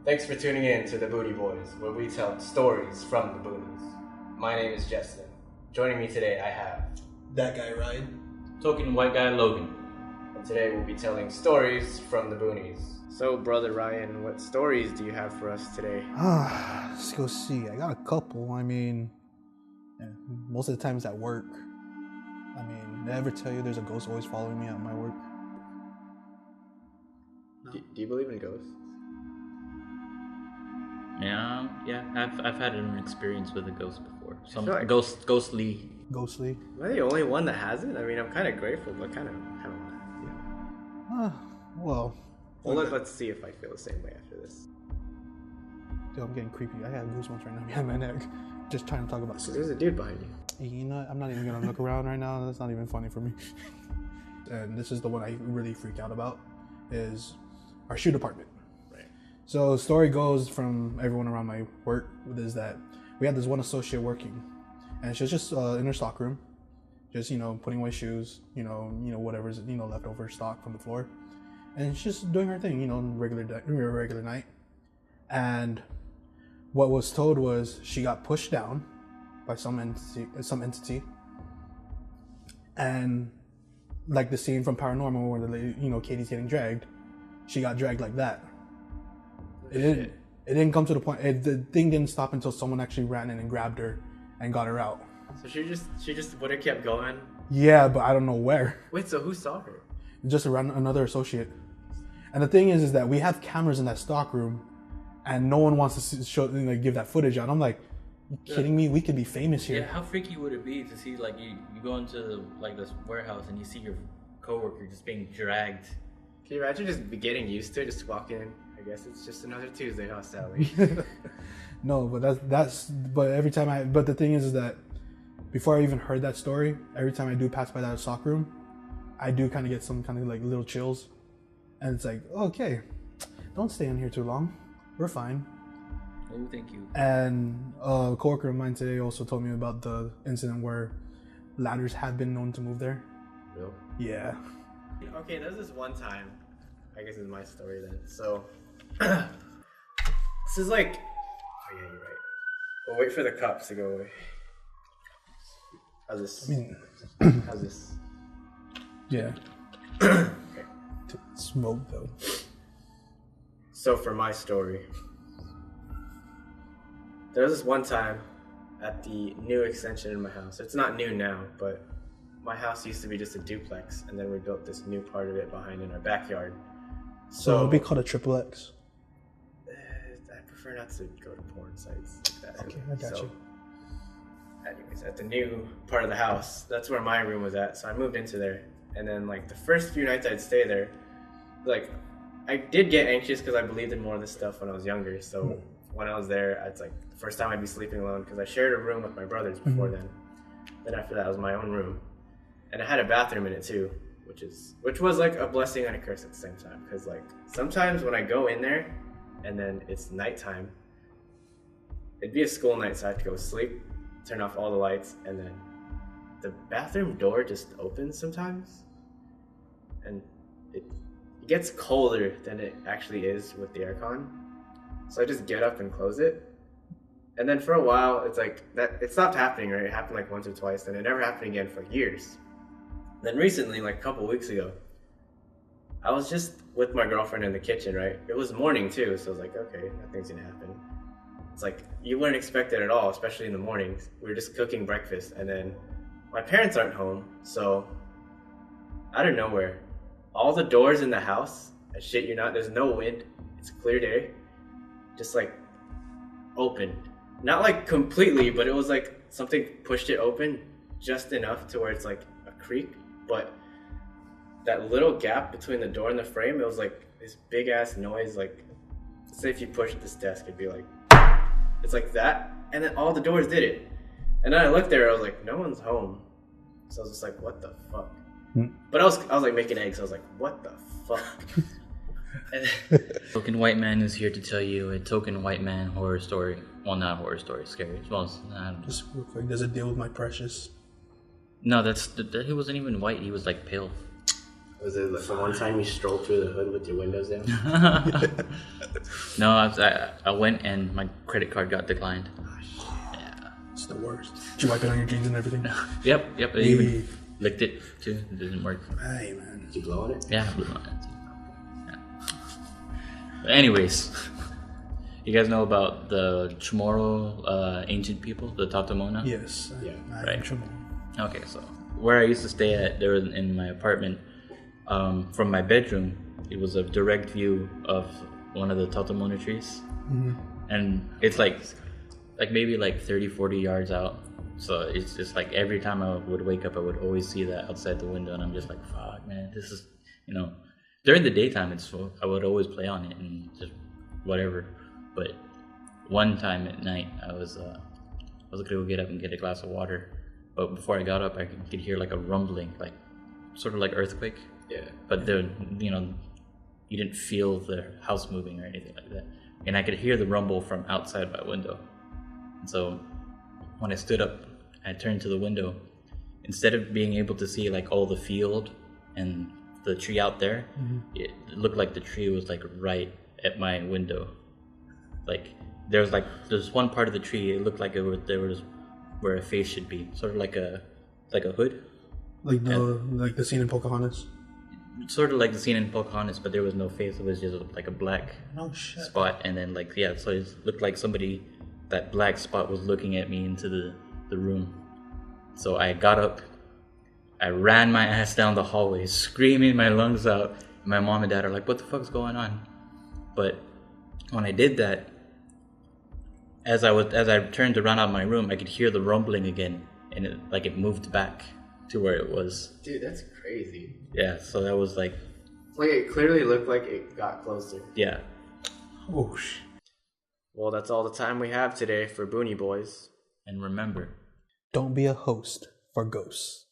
Thanks for tuning in to the Booty Boys, where we tell stories from the boonies. My name is Justin. Joining me today, I have that guy Ryan, token white guy Logan. And today we'll be telling stories from the boonies. So, brother Ryan, what stories do you have for us today? let's go see. I got a couple. Most of the time it's at work. Did I ever tell you there's a ghost always following me at my work? No. Do you believe in ghosts? Yeah. I've had an experience with a ghost before. Some like ghostly. Ghostly? Am I the only one that hasn't? I'm kind of grateful, but kind of. Well, let's see if I feel the same way after this. Dude, I'm getting creepy. I have goosebumps right now behind my neck. Just trying to talk about. So there's a dude behind you. You know, I'm not even gonna look around right now. That's not even funny for me. And this is the one I really freak out about, is our shoe department. Right. So story goes from everyone around my work is that we had this one associate working, and she was just in her stock room, just putting away shoes, whatever's leftover stock from the floor, and she's just doing her thing, regular night. And what was told was she got pushed down by some entity, and like the scene from Paranormal where the lady, Katie's getting dragged, she got dragged like that. It didn't come to the point. The thing didn't stop until someone actually ran in and grabbed her and got her out. So she just would have kept going. Yeah, but I don't know where. Wait, so who saw her? Just around another associate. And the thing is that we have cameras in that stock room, and no one wants to give that footage out. I'm like, you kidding me? We could be famous here. Yeah, how freaky would it be to see you go into this warehouse and you see your coworker just being dragged? Can you imagine just getting used to it, just walking in? I guess it's just another Tuesday, huh, Sally? No, but but the thing is that before I even heard that story, every time I do pass by that stock room, I do kind of get some kind of little chills, and it's like, okay, don't stay in here too long. We're fine. Oh, thank you. And a coworker of mine today also told me about the incident where ladders have been known to move there. Real? Yeah. Okay, there's this one time. I guess it's my story then. So, this is like. Oh yeah, you're right. We'll wait for the cops to go away. How's this? How's this? Yeah. Okay. Smoke though. So for my story, there was this one time at the new extension in my house. It's not new now, but my house used to be just a duplex, and then we built this new part of it behind in our backyard. So it'd be called a triple X. I prefer not to go to porn sites like that. Okay, I got you. Anyways, at the new part of the house, that's where my room was at. So I moved into there, and then the first few nights I'd stay there, I did get anxious because I believed in more of this stuff when I was younger. So when I was there, it's the first time I'd be sleeping alone because I shared a room with my brothers before then. Then after that, it was my own room, and it had a bathroom in it too, which was a blessing and a curse at the same time. Because sometimes when I go in there, and then it's nighttime, it'd be a school night, so I have to go sleep, turn off all the lights, and then the bathroom door just opens sometimes, and it gets colder than it actually is with the aircon. So I just get up and close it. And then for a while, it's that it stopped happening, right? It happened once or twice, and it never happened again for years. Then recently, a couple weeks ago, I was just with my girlfriend in the kitchen, right? It was morning too, so I was like, okay, nothing's gonna happen. It's you wouldn't expect it at all, especially in the mornings. We were just cooking breakfast, and then my parents aren't home, so out of nowhere, all the doors in the house, I shit you not, there's no wind, it's a clear day, just open. Not completely, but it was something pushed it open just enough to where it's a creak, but that little gap between the door and the frame, it was this big ass noise, say if you pushed this desk, it'd be it's that, and then all the doors did it. And then I looked there, I was no one's home. So I was just what the fuck? But I was making eggs, so I was what the fuck? Token white man is here to tell you a token white man horror story. Well, not horror story, scary. Well, just real quick, does it deal with my precious? No, he wasn't even white. He was pale. Was it the one time you strolled through the hood with your windows down? No, I went and my credit card got declined. Yeah. It's the worst. Did you wipe it on your jeans and everything? Yep. I even licked it too. It didn't work. Hey, man. Did you blow on it? Yeah, I blew on it. Yeah. But anyways, you guys know about the Chamorro ancient people, the Tatamona? Yes. Yeah. Right. Okay, so where I used to stay at, there was in my apartment, from my bedroom, it was a direct view of one of the Tatamona trees. Mm-hmm. And it's like maybe 30, 40 yards out. So it's just like every time I would wake up, I would always see that outside the window. And I'm just like, fuck, man, this is, during the daytime, I would always play on it and just whatever. But one time at night, I was gonna go get up and get a glass of water. But before I got up, I could hear like a rumbling, like sort of like earthquake. Yeah. But you didn't feel the house moving or anything like that. And I could hear the rumble from outside my window. And so when I stood up, I turned to the window. Instead of being able to see like all the field and the tree out there, it looked like the tree was like right at my window. Like there's one part of the tree, it looked like there was where a face should be, sort of like a hood. Like the scene in Pocahontas. Sort of like the scene in Pocahontas, but there was no face. It was just like a black spot, and then so it looked like that black spot was looking at me into the room. So I got up, I ran my ass down the hallway, screaming my lungs out. And my mom and dad are like, "What the fuck's going on?" But when I did that, as I turned to run out of my room, I could hear the rumbling again, and it moved back to where it was. Dude, that's crazy. Yeah, so that was like it clearly looked like it got closer. Yeah. Oh, sh. Well, that's all the time we have today for Boonie Boys. And remember, Don't be a host for ghosts.